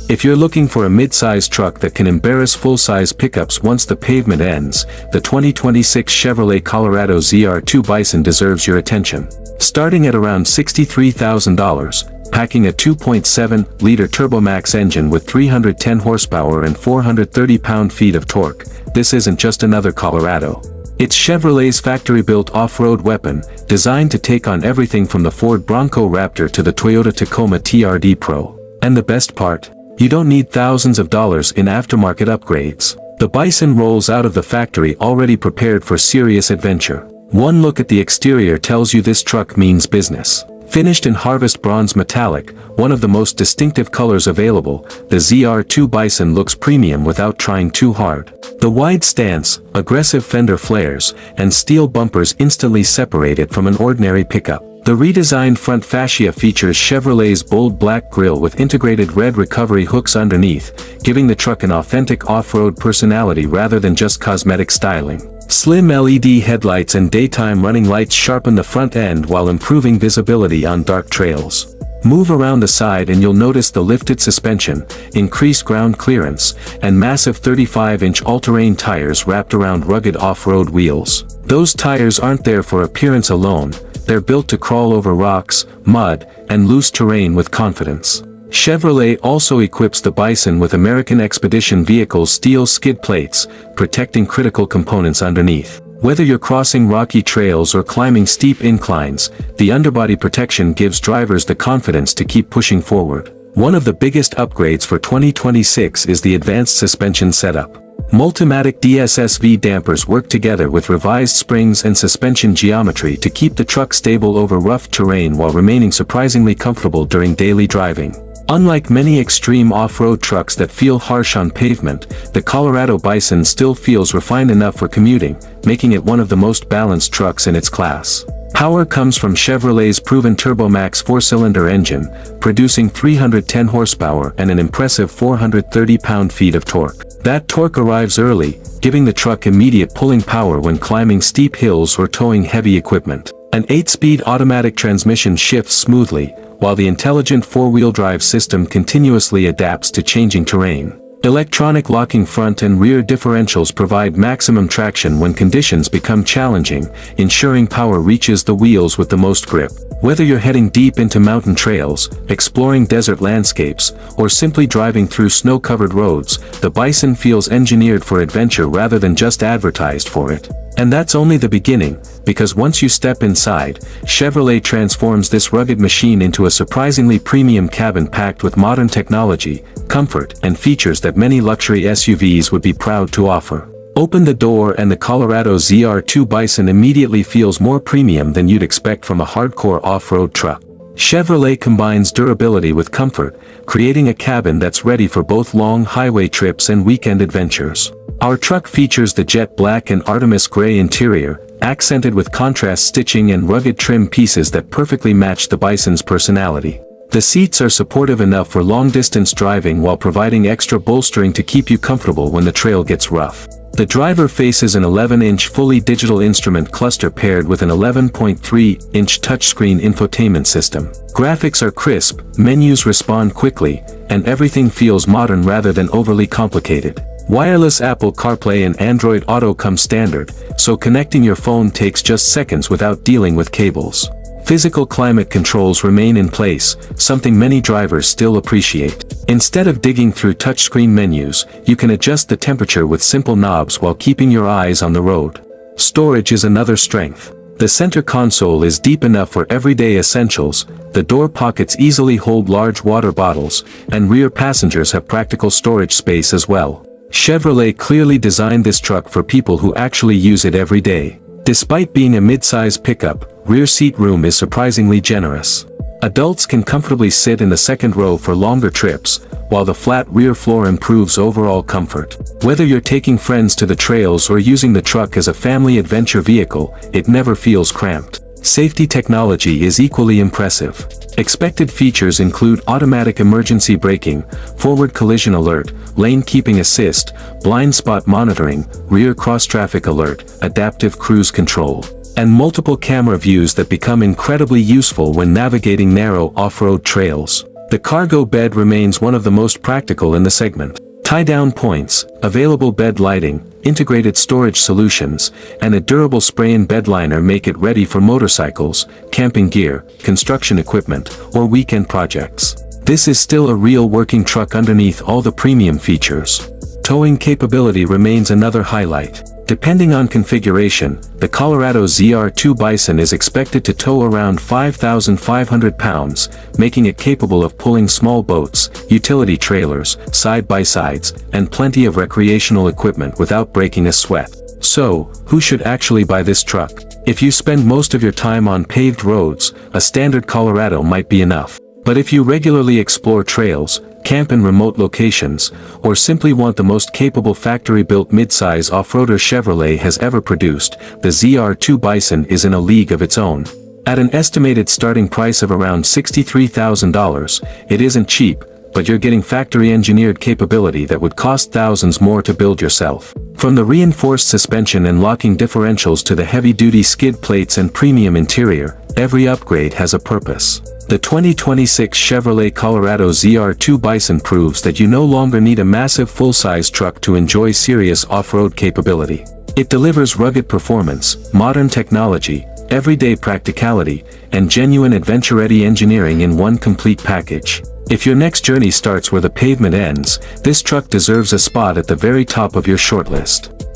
If you're looking for a mid-size truck that can embarrass full-size pickups once the pavement ends, the 2026 Chevrolet Colorado ZR2 Bison deserves your attention. Starting at around $63,000, packing a 2.7-liter TurboMax engine with 310 horsepower and 430 pound-feet of torque, this isn't just another Colorado. It's Chevrolet's factory-built off-road weapon, designed to take on everything from the Ford Bronco Raptor to the Toyota Tacoma TRD Pro. And the best part? You don't need thousands of dollars in aftermarket upgrades. The Bison rolls out of the factory already prepared for serious adventure. One look at the exterior tells you this truck means business. Finished in harvest bronze metallic, one of the most distinctive colors available, the ZR2 Bison looks premium without trying too hard. The wide stance, aggressive fender flares, and steel bumpers instantly separate it from an ordinary pickup. The redesigned front fascia features Chevrolet's bold black grille with integrated red recovery hooks underneath, giving the truck an authentic off-road personality rather than just cosmetic styling. Slim LED headlights and daytime running lights sharpen the front end while improving visibility on dark trails. Move around the side and you'll notice the lifted suspension, increased ground clearance, and massive 35-inch all-terrain tires wrapped around rugged off-road wheels. Those tires aren't there for appearance alone, they're built to crawl over rocks, mud, and loose terrain with confidence. Chevrolet also equips the Bison with American Expedition Vehicle's steel skid plates, protecting critical components underneath. Whether you're crossing rocky trails or climbing steep inclines, the underbody protection gives drivers the confidence to keep pushing forward. One of the biggest upgrades for 2026 is the advanced suspension setup. Multimatic DSSV dampers work together with revised springs and suspension geometry to keep the truck stable over rough terrain while remaining surprisingly comfortable during daily driving. Unlike many extreme off-road trucks that feel harsh on pavement, the Colorado Bison still feels refined enough for commuting, making it one of the most balanced trucks in its class. Power comes from Chevrolet's proven TurboMax 4-cylinder engine, producing 310 horsepower and an impressive 430 pound-feet of torque. That torque arrives early, giving the truck immediate pulling power when climbing steep hills or towing heavy equipment. An 8-speed automatic transmission shifts smoothly, while the intelligent 4-wheel drive system continuously adapts to changing terrain. Electronic locking front and rear differentials provide maximum traction when conditions become challenging, ensuring power reaches the wheels with the most grip. Whether you're heading deep into mountain trails, exploring desert landscapes, or simply driving through snow-covered roads, the Bison feels engineered for adventure rather than just advertised for it. And that's only the beginning, because once you step inside, Chevrolet transforms this rugged machine into a surprisingly premium cabin packed with modern technology, comfort, and features that many luxury SUVs would be proud to offer. Open the door and the Colorado ZR2 Bison immediately feels more premium than you'd expect from a hardcore off-road truck. Chevrolet combines durability with comfort, creating a cabin that's ready for both long highway trips and weekend adventures. Our truck features the Jet Black and Artemis Gray interior, accented with contrast stitching and rugged trim pieces that perfectly match the Bison's personality. The seats are supportive enough for long-distance driving while providing extra bolstering to keep you comfortable when the trail gets rough. The driver faces an 11-inch fully digital instrument cluster paired with an 11.3-inch touchscreen infotainment system. Graphics are crisp, menus respond quickly, and everything feels modern rather than overly complicated. Wireless Apple CarPlay and Android Auto come standard, so connecting your phone takes just seconds without dealing with cables. Physical climate controls remain in place, something many drivers still appreciate. Instead of digging through touchscreen menus, you can adjust the temperature with simple knobs while keeping your eyes on the road. Storage is another strength. The center console is deep enough for everyday essentials, the door pockets easily hold large water bottles, and rear passengers have practical storage space as well. Chevrolet clearly designed this truck for people who actually use it every day. Despite being a mid-size pickup, rear seat room is surprisingly generous. Adults can comfortably sit in the second row for longer trips, while the flat rear floor improves overall comfort. Whether you're taking friends to the trails or using the truck as a family adventure vehicle, it never feels cramped. Safety technology is equally impressive. Expected features include automatic emergency braking, forward collision alert, lane keeping assist, blind spot monitoring, rear cross-traffic alert, adaptive cruise control, and multiple camera views that become incredibly useful when navigating narrow off-road trails. The cargo bed remains one of the most practical in the segment. Tie-down points, available bed lighting, integrated storage solutions, and a durable spray-in bed liner make it ready for motorcycles, camping gear, construction equipment, or weekend projects. This is still a real working truck underneath all the premium features. Towing capability remains another highlight. Depending on configuration, the Colorado ZR2 Bison is expected to tow around 5,500 pounds, making it capable of pulling small boats, utility trailers, side-by-sides, and plenty of recreational equipment without breaking a sweat. So, who should actually buy this truck? If you spend most of your time on paved roads, a standard Colorado might be enough. But if you regularly explore trails, camp in remote locations, or simply want the most capable factory-built midsize off-roader Chevrolet has ever produced, the ZR2 Bison is in a league of its own. At an estimated starting price of around $63,000, it isn't cheap, but you're getting factory-engineered capability that would cost thousands more to build yourself. From the reinforced suspension and locking differentials to the heavy-duty skid plates and premium interior, every upgrade has a purpose. The 2026 Chevrolet Colorado ZR2 Bison proves that you no longer need a massive full-size truck to enjoy serious off-road capability. It delivers rugged performance, modern technology, everyday practicality, and genuine adventure-ready engineering in one complete package. If your next journey starts where the pavement ends, this truck deserves a spot at the very top of your shortlist.